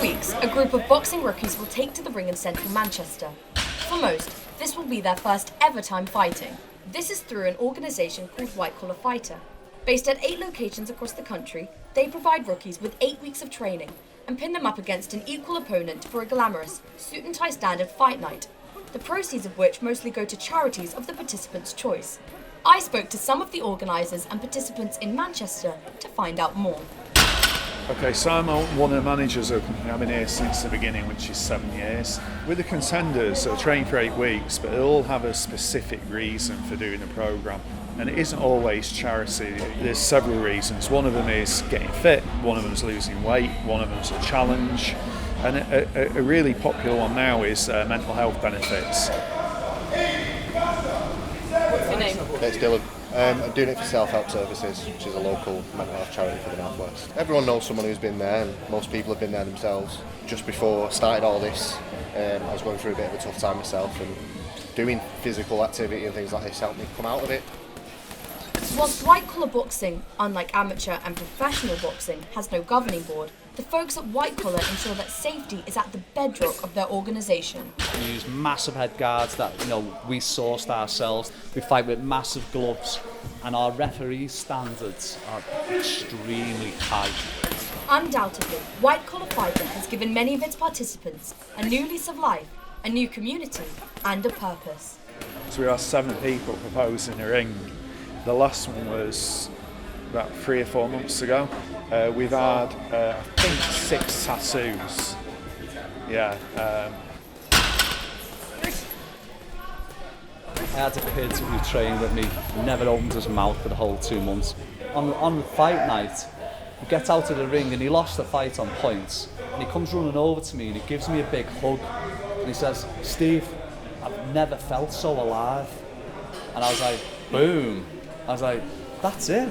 weeks, a group of boxing rookies will take to the ring in central Manchester. For most, this will be their first ever time fighting. This is through an organisation called White Collar Fighter. Based at 8 locations across the country, they provide rookies with 8 weeks of training and pin them up against an equal opponent for a glamorous, suit and tie standard fight night, the proceeds of which mostly go to charities of the participants' choice. I spoke to some of the organisers and participants in Manchester to find out more. Okay, so I'm one of the managers of the company. I've been here since the beginning, which is 7 years. With the contenders, they'll train for 8 weeks, but they'll all have a specific reason for doing the programme. And it isn't always charity. There's several reasons. One of them is getting fit, one of them is losing weight, one of them is a challenge. And a really popular one now is mental health benefits. What's your name? It's Dylan. I'm doing it for Self-Help Services, which is a local mental health charity for the North West. Everyone knows someone who's been there, and most people have been there themselves. Just before I started all this, I was going through a bit of a tough time myself, and doing physical activity and things like this helped me come out of it. Whilst White Collar Boxing, unlike amateur and professional boxing, has no governing board, the folks at White Collar ensure that safety is at the bedrock of their organisation. We use massive head guards that we sourced ourselves. We fight with massive gloves, and our referee standards are extremely high. Undoubtedly, White Collar Fighter has given many of its participants a new lease of life, a new community, and a purpose. So we have 7 people proposing a ring. The last one was about 3 or 4 months ago. We've had, I think, 6 tattoos. Yeah. I had a kid who trained with me, never opened his mouth for the whole 2 months. On fight night, we get out of the ring and he lost the fight on points. And he comes running over to me and he gives me a big hug. And he says, "Steve, I've never felt so alive." And I was like, boom. I was like, that's it.